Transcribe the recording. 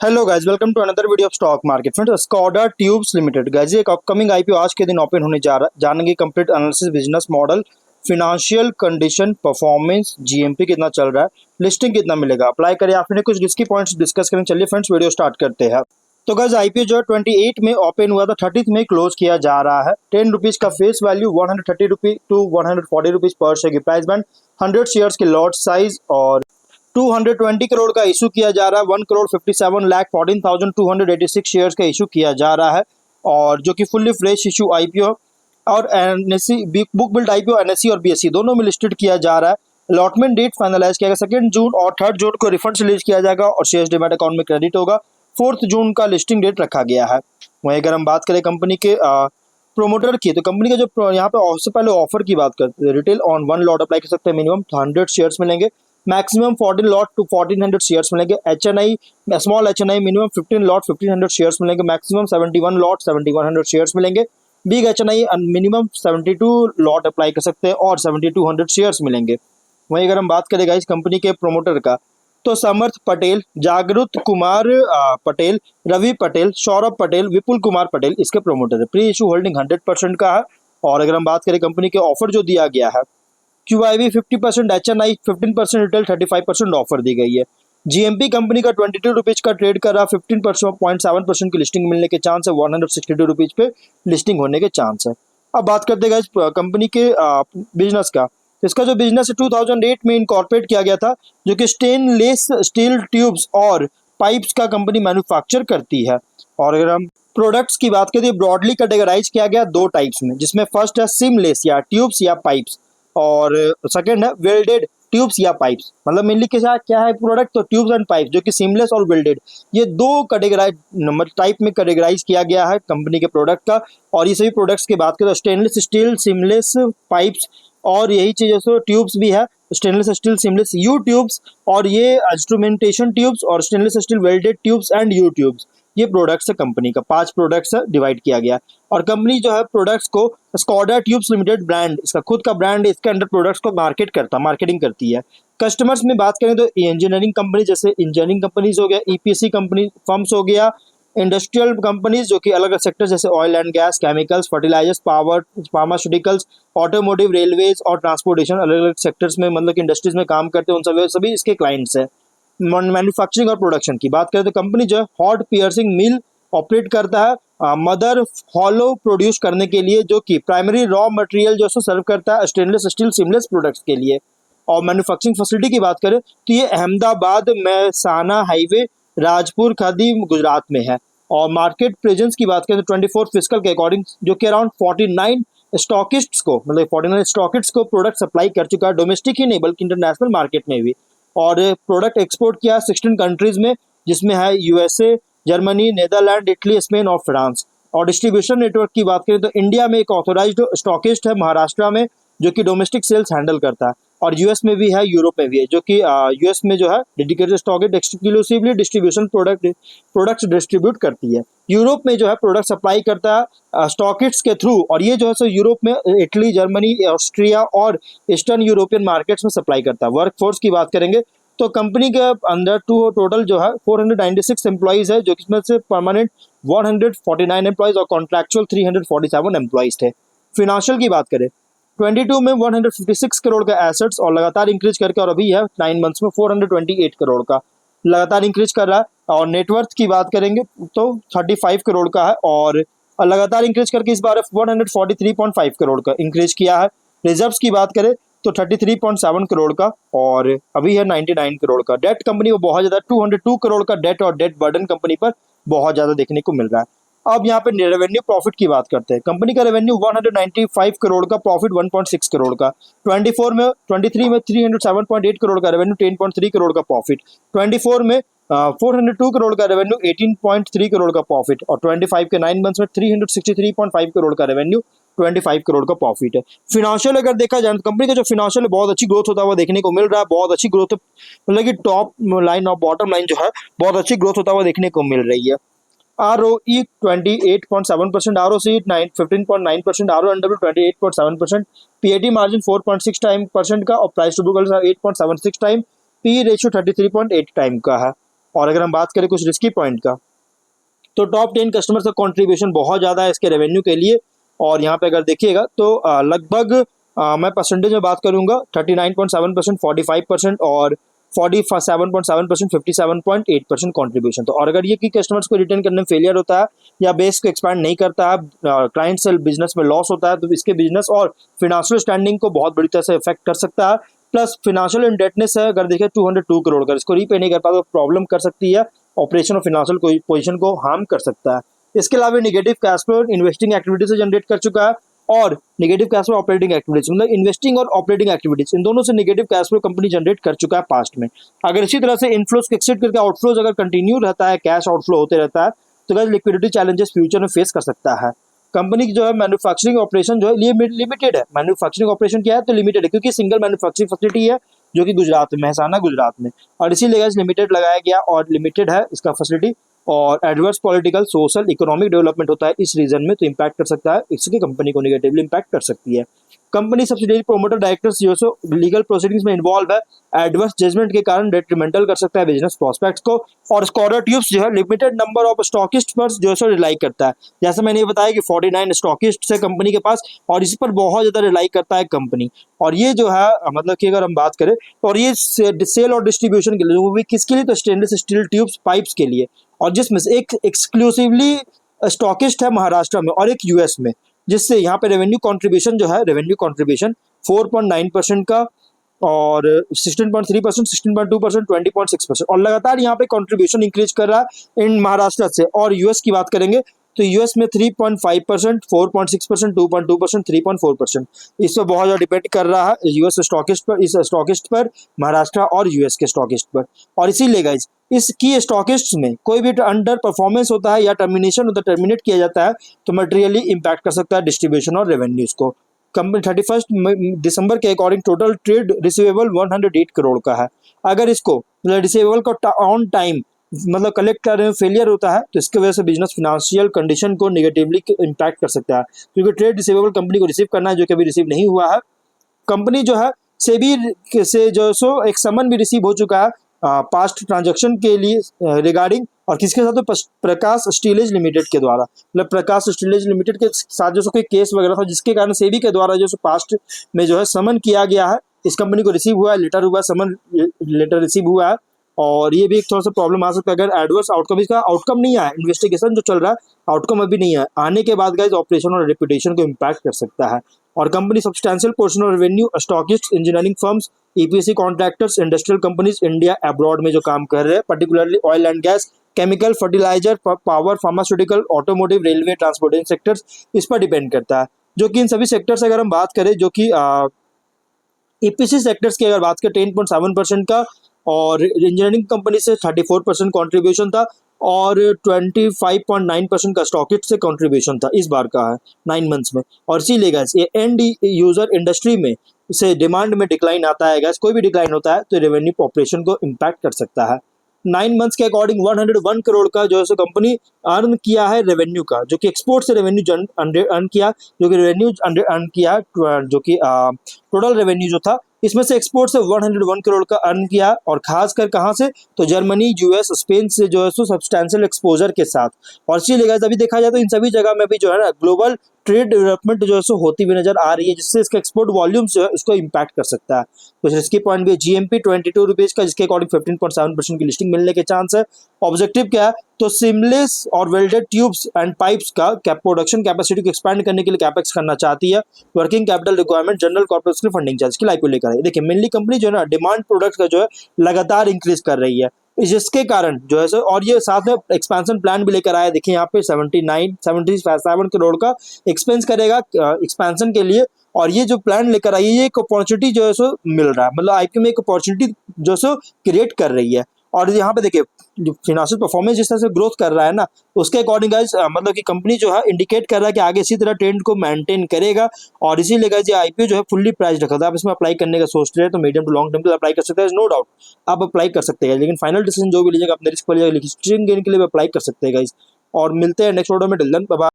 Hello guys, welcome to another video of stock market. Friends, Skoda tubes limited guys एक upcoming IPO आज के दिन open होने जा रहा है। जानेंगे complete analysis, business model, financial condition, performance, GMP कितना चल रहा है, लिस्टिंग कितना मिलेगा, अप्लाई करें या फिर कुछ रिस्की पॉइंट्स डिस्कस करें। चलिए फ्रेंड्स, वीडियो स्टार्ट करते हैं। तो गाइस आईपीओ जो है 28 में ओपन हुआ था, 30 में क्लोज किया जा रहा है। 10 रुपीज का face value, 130 rupees to 140 rupees पर शेयर की प्राइस बैंड, 100 शेयर्स के लॉट साइज और 220 करोड़ का इशू किया जा रहा है। 1,57,14,286 शेयर्स का इशू किया जा रहा है और जो कि फुल्ली फ्रेश इशू आईपीओ और NSC book build IPO NSC और बीएससी दोनों में लिस्टेड किया जा रहा है। अलॉटमेंट डेट फाइनलाइज किया गया 2 जून और 3 जून को रिफंड रिलीज किया जाएगा और शेयर्स डीमैट अकाउंट में क्रेडिट होगा। 4 जून का लिस्टिंग डेट रखा गया है। वहीं अगर हम बात करें कंपनी के प्रोमोटर की, तो कंपनी का जो यहाँ पे सबसे पहले ऑफर की बात करते हैं। रिटेल ऑन 1 लॉट अप्लाई कर सकते हैं, मिनिमम 100 शेयर्स मिलेंगे, मैक्सिमम 14 लॉट टू 1400 शेयर्स मिलेंगे। HNI small HNI minimum 15 lot 1500 shares मिलेंगे, मैक्सिमम 71 लॉट 7100 शेयर्स मिलेंगे। Big HNI minimum 72 lot apply कर सकते हैं और 7200 शेयर्स मिलेंगे। वहीं अगर हम बात करेंगे इस कंपनी के प्रोमोटर का, तो समर्थ पटेल, जागृत कुमार पटेल, रवि पटेल, सौरभ पटेल, विपुल कुमार पटेल इसके प्रोमोटर है। प्री इशू होल्डिंग 100% का है। और अगर हम बात करें कंपनी के ऑफर जो दिया गया है, QIB 50%, HNI 15%, रिटेल 35% ऑफर दी गई है। जीएमपी कंपनी का 22 रुपीज का ट्रेड कर रहा, 15.7% की लिस्टिंग मिलने के चांस है, 162 रुपीज पे लिस्टिंग होने के चांस है। अब बात करते हैं कंपनी के बिजनेस का। इसका जो बिजनेस है 2008 में इनकॉर्पोरेट किया गया था, जो कि स्टेनलेस स्टील ट्यूब्स और पाइप्स का कंपनी मैन्युफैक्चर करती है। और अगर हम प्रोडक्ट्स की बात करें, ब्रॉडली कैटेगराइज किया गया 2 टाइप्स में, जिसमें फर्स्ट है सीमलेस या ट्यूब्स या पाइप्स और सेकंड है वेल्डेड ट्यूब्स या पाइप्स। मतलब मेनली क्या है प्रोडक्ट, तो ट्यूब्स एंड पाइप्स, जो कि सीमलेस और वेल्डेड, ये 2 कैटेगराइज नंबर टाइप में कैटेगराइज किया गया है कंपनी के प्रोडक्ट का। और ये सभी प्रोडक्ट्स की बात करें तो स्टेनलेस स्टील, सीमलेस पाइप्स और यही चीज जैसे ट्यूब्स भी है, stainless steel, seamless you tubes और ये इंस्ट्रूमेंटेशन ट्यूब्स और stainless steel welded tubes and you tubes. ये प्रोडक्ट्स है कंपनी का, 5 प्रोडक्ट्स है, डिवाइड किया गया। और कंपनी जो है प्रोडक्ट्स को स्कोडा ट्यूब्स लिमिटेड ब्रांड, इसका खुद का ब्रांड है, इसके अंडर प्रोडक्ट्स को मार्केटिंग करती है। कस्टमर्स में बात करें तो इंजीनियरिंग कंपनी, जैसे इंजीनियरिंग कंपनीज हो गया, ईपीसी कंपनी फर्म्स हो गया, इंडस्ट्रियल कंपनीज जो कि अलग अलग सेक्टर जैसे oil and gas, chemicals, fertilisers, power, pharmaceuticals, automotive, railways और ट्रांसपोर्टेशन, अलग अलग सेक्टर्स में मतलब इंडस्ट्रीज में काम करते हैं, उन सभी इसके क्लाइंट्स हैं। मैन्युफैक्चरिंग और प्रोडक्शन की बात करें तो कंपनी जो है हॉट पियर्सिंग मिल ऑपरेट करता है, मदर हॉलो प्रोड्यूस करने के लिए, जो कि प्राइमरी रॉ मटेरियल जो है सर्व करता है स्टेनलेस स्टील सीमलेस प्रोडक्ट्स के लिए। और मैन्युफैक्चरिंग फैसिलिटी की बात करें तो ये अहमदाबाद, महसाना हाईवे, राजपुर खादी, गुजरात में है। और मार्केट प्रेजेंस की बात करें तो 24 फिस्कल के अकॉर्डिंग, जो कि अराउंड 49 स्टॉकिस्ट्स को, मतलब 49 स्टॉकिस्ट्स को प्रोडक्ट सप्लाई कर चुका है, डोमेस्टिक ही नहीं बल्कि इंटरनेशनल मार्केट में भी। और प्रोडक्ट एक्सपोर्ट किया 16 कंट्रीज में, जिसमें है USA, Germany, Netherland, Italy, Spain और फ्रांस। और डिस्ट्रीब्यूशन नेटवर्क की बात करें तो इंडिया में एक ऑथोराइज्ड स्टॉकिस्ट है महाराष्ट्र में, जो कि डोमेस्टिक सेल्स हैंडल करता है। और यूएस में भी है, यूरोप में भी है, जो कि यूएस में जो है dedicated stockist exclusively distribution products distribute करती है। यूरोप में जो है प्रोडक्ट सप्लाई करता है स्टॉकिस्ट्स के थ्रू, और ये जो है सो यूरोप में इटली, जर्मनी, ऑस्ट्रिया और ईस्टर्न यूरोपियन मार्केट्स में सप्लाई करता है। वर्कफोर्स की बात करेंगे तो कंपनी के अंदर टोटल जो है 496 एम्प्लॉइज है, जो कि इसमें से परमानेंट 149 एम्प्लॉइज और कॉन्ट्रैक्चुअल 347 एम्प्लॉइज थे। फिनेंशियल की बात करें 22 में 156 करोड़ का एसेट्स और लगातार इंक्रीज करके, और अभी है 9 मंथ्स में 428 करोड़ का लगातार इंक्रीज कर रहा है। और नेटवर्थ की बात करेंगे तो 35 करोड़ का है और लगातार इंक्रीज करके इस बार 143.5 करोड़ का इंक्रीज किया है। रिजर्व्स की बात करें तो 33.7 करोड़ का और अभी है 99 करोड़ का। डेट कंपनी को बहुत ज्यादा 202 करोड़ का डेट और डेट बर्डन कंपनी पर बहुत ज्यादा देखने को मिल रहा है। अब यहाँ पे रेवेन्यू प्रॉफिट की बात करते हैं। कंपनी का रेवेन्यू 195 करोड़ का, प्रॉफिट 1.6 करोड़ का। 23 में 307.8 करोड़ का रेवेन्यू, 10.3 करोड़ का प्रॉफिट। 24 में 402 करोड़ का रेवेन्यू, 18.3 करोड़ का प्रॉफिट। और 25 के 9 मंथ्स में 363.5 करोड़ का रेवेन्यू, 25 करोड़ का प्रॉफिट है। फिनेंशियल अगर देखा जाए तो कंपनी का जो फिनेंशियल बहुत अच्छी ग्रोथ होता हुआ देखने को मिल रहा है, बहुत अच्छी ग्रोथ, मतलब कि टॉप लाइन और बॉटम लाइन जो है बहुत अच्छी ग्रोथ होता हुआ देखने को मिल रही है। ROE 28.7%, ROC 15.9%, RONW 28.7%, PAT margin 4.6% का और price to book 8.76 time, P ratio 33.8 time का है। और अगर हम बात करें कुछ रिस्की पॉइंट का, तो टॉप 10 कस्टमर्स का कंट्रीब्यूशन बहुत ज़्यादा है इसके रेवेन्यू के लिए। और यहाँ पे अगर देखिएगा तो लगभग मैं परसेंटेज में बात करूँगा 39.7%, 45% और 47.7%, 57.8% कॉन्ट्रीब्यूशन। तो और अगर ये की कस्टमर्स को रिटर्न करने में फेलियर होता है या बेस को एक्सपैंड नहीं करता है, क्लाइंट से बिजनेस में लॉस होता है, तो इसके बिजनेस और फिनेंशियल स्टैंडिंग को बहुत बुरी तरह से इफेक्ट कर सकता है। प्लस फिनेंशियल इंडेटनेस है, अगर देखिए 202 करोड़ का, इसको रीपे नहीं कर पाता तो प्रॉब्लम कर सकती है, ऑपरेशन और फिनेंशियल पोजीशन को हार्म कर सकता है। इसके अलावा negative cash flow investing activity से जनरेट कर चुका है और negative cash flow operating activities, मतलब इन्वेस्टिंग और ऑपरेटिंग एक्टिविटीज इन दोनों से negative cash flow company generate कर चुका है पास्ट में। अगर इसी तरह से इनफ्लोज को एक्सिट करके आउटफ्लोज अगर कंटिन्यू रहता है, कैश आउटफ्लो होते रहता है, तो गाइस लिक्विडिटी चैलेंजेस फ्यूचर में फेस कर सकता है। कंपनी की जो है मैन्युफैक्चरिंग ऑपरेशन जो है लिमिटेड है। मैन्युफैक्चरिंग ऑपरेशन क्या है, तो लिमिटेड है, क्योंकि सिंगल मैन्युफैक्चरिंग फैसिलिटी है जो कि गुजरात में, महसाना गुजरात में, और इसीलिए लिमिटेड लगाया गया और लिमिटेड है इसका फैसिलिटी। और adverse political, social, economic development होता है इस रीजन में, तो इम्पैक्ट कर सकता है, इसकी कंपनी को निगेटिवली इम्पैक्ट कर सकती है। कंपनी सब्सिडियरी प्रोमोटर डायरेक्टर्स जो सो लीगल प्रोसीडिंग्स में इन्वॉल्व है, एडवर्स जजमेंट के कारण डेट्रीमेंटल कर सकता है बिजनेस प्रोस्पेक्ट्स को। और स्कॉलर ट्यूब्स जो है लिमिटेड नंबर ऑफ स्टॉकिस्ट पर जो है रिलाई करता है, जैसे मैंने ये बताया कि 49 स्टॉकिस्ट है कंपनी के पास, और इस पर बहुत ज्यादा रिलाई करता है कंपनी। और ये जो है मतलब कि अगर हम बात करें, और ये सेल और डिस्ट्रीब्यूशन के लिए, वो भी किसके लिए, तो स्टेनलेस स्टील ट्यूब्स पाइप्स के लिए, और जिसमें से एक एक्सक्लूसिवली स्टॉकिस्ट है महाराष्ट्र में और एक यूएस में, जिससे यहाँ पे रेवेन्यू कंट्रीब्यूशन जो है, रेवेन्यू कंट्रीब्यूशन 4.9% का और 16.3%, 16.2%, 20.6%, और लगातार यहाँ पे कंट्रीब्यूशन इंक्रीज कर रहा है इन महाराष्ट्र से। और यूएस की बात करेंगे तो यूएस में 3.5%, 4.6%, 2.2%, 3.4%, इस पर बहुत ज़्यादा डिपेंड कर रहा है यूएस स्टॉकिस्ट पर, इस स्टॉकिस्ट पर, महाराष्ट्र और यूएस के स्टॉकिस्ट पर। और इसीलिए गाइज इसकी स्टॉकिस्ट में कोई भी अंडर परफॉर्मेंस होता है या टर्मिनेशन होता है, टर्मिनेट किया जाता है, तो मटेरियली इम्पैक्ट कर सकता है डिस्ट्रीब्यूशन और रेवेन्यूज को। कंपनी 31 दिसंबर के according total trade receivable 108 crore का है। अगर इसको रिसीवेबल को ऑन टाइम मतलब कलेक्ट करने में फेलियर होता है, तो इसके वजह से बिजनेस फिनेंशियल कंडीशन को नेगेटिवली इम्पैक्ट कर सकता है, क्योंकि ट्रेड रिसीवेबल कंपनी को रिसीव करना है जो कि अभी रिसीव नहीं हुआ है। कंपनी जो है सेबी से जो सो एक समन भी रिसीव हो चुका है पास्ट ट्रांजैक्शन के लिए रिगार्डिंग, और किसके साथ, तो प्रकाश स्टीलेज लिमिटेड के द्वारा, मतलब प्रकाश स्टीलेज लिमिटेड के साथ जो कोई केस वगैरह था, जिसके कारण सेबी के द्वारा जो पास्ट में जो है समन किया गया है, इस कंपनी को रिसीव हुआ है, लेटर हुआ है, समन लेटर रिसीव हुआ है। और ये भी एक थोड़ा सा प्रॉब्लम आ सकता है अगर एडवर्स आउटकम, इसका आउटकम नहीं आया, इन्वेस्टिगेशन जो चल रहा है, आउटकम अभी नहीं है, आने के बाद गाइस ऑपरेशन और रेपुटेशन को इम्पैक्ट कर सकता है। और company substantial portion of revenue stockist, engineering firms, EPC contractors, industrial companies India abroad में जो काम कर रहे हैं, particularly oil and gas, chemical, fertiliser, power, pharmaceutical, automotive, railway, transportation sectors, इस पर डिपेंड करता है। जो कि इन सभी सेक्टर से अगर हम बात करें, जो कि ईपीसी सेक्टर्स की अगर बात करें 10.7% का, और इंजीनियरिंग कंपनी से 34% कॉन्ट्रीब्यूशन था, और 25.9% का स्टॉकिट से कॉन्ट्रीब्यूशन था इस बार का है 9 मंथ्स में। और इसीलिए गैस ये एंड यूजर इंडस्ट्री में से डिमांड में डिक्लाइन आता है, गैस कोई भी डिक्लाइन होता है तो रेवेन्यू पॉपुलेशन को इम्पैक्ट कर सकता है। 9 मंथ्स के अकॉर्डिंग 101 करोड़ का जो है कंपनी अर्न किया है रेवेन्यू का, जो कि एक्सपोर्ट से रेवेन्यू अर्न किया, जो कि रेवेन्यू अर्न किया, जो कि टोटल रेवेन्यू जो था इसमें से एक्सपोर्ट से 101 करोड़ का अर्न किया, और खासकर कहाँ से, तो जर्मनी, यूएस, स्पेन से जो है सो सब्सटैंशियल एक्सपोजर के साथ। और इसीलिए अभी देखा जाए तो इन सभी जगह में भी जो है ना ग्लोबल ट्रेड डेवलपमेंट जो है सो होती हुई नजर आ रही है, जिससे इसका एक्सपोर्ट वॉल्यूम जो है उसको इम्पैक्ट कर सकता है। तो इसकी पॉइंट भी जीएमपी 22 रुपीज का, जिसके अकॉर्डिंग 15.7% की लिस्टिंग मिलने के चांस है। ऑब्जेक्टिव क्या है, तो सिमलेस और वेल्डेड ट्यूब्स एंड पाइप्स का प्रोडक्शन कैपेसिटी को एक्सपैंड करने के लिए कैपेक्स करना चाहती है। Working capital requirement, general corporate funding charge की लाइक लेकर आई। देखिए मेनली कंपनी जो है ना डिमांड प्रोडक्ट का जो है लगातार इंक्रीज कर रही है, जिसके कारण जो है सर, और ये साथ में एक्सपेंशन प्लान भी लेकर आया। देखिए यहाँ पे 77 करोड़ का एक्सपेंस करेगा एक्सपेंशन के लिए, और ये जो प्लान लेकर आई है, ये एक अपॉर्चुनिटी जो है सो मिल रहा है, मतलब आईपीओ में एक अपॉर्चुनिटी जो सो क्रिएट कर रही है। और यहाँ पे देखिए जो फिनेंशियल परफॉर्मेंस जिस तरह से ग्रोथ कर रहा है ना, उसके अकॉर्डिंग गाइस मतलब कि कंपनी जो है इंडिकेट कर रहा है कि आगे इसी तरह ट्रेंड को मेंटेन करेगा। और इसीलिए गाइस ये आईपीओ जो है फुल्ली प्राइस रखा था। आप इसमें अप्लाई करने का सोच रहे हैं तो मीडियम टू लॉन्ग टर्म के लिए अप्लाई कर सकते हैं, नो डाउट आप अप्लाई कर सकते हैं, लेकिन फाइनल डिसीजन जो भी लीजिएगा अपने रिस्क पर लीजिएगा, लिस्टिंग गेन के लिए अप्लाई कर सकते हैं गाइस। और मिलते हैं नेक्स्ट वीडियो में, टिल देन बाय बाय।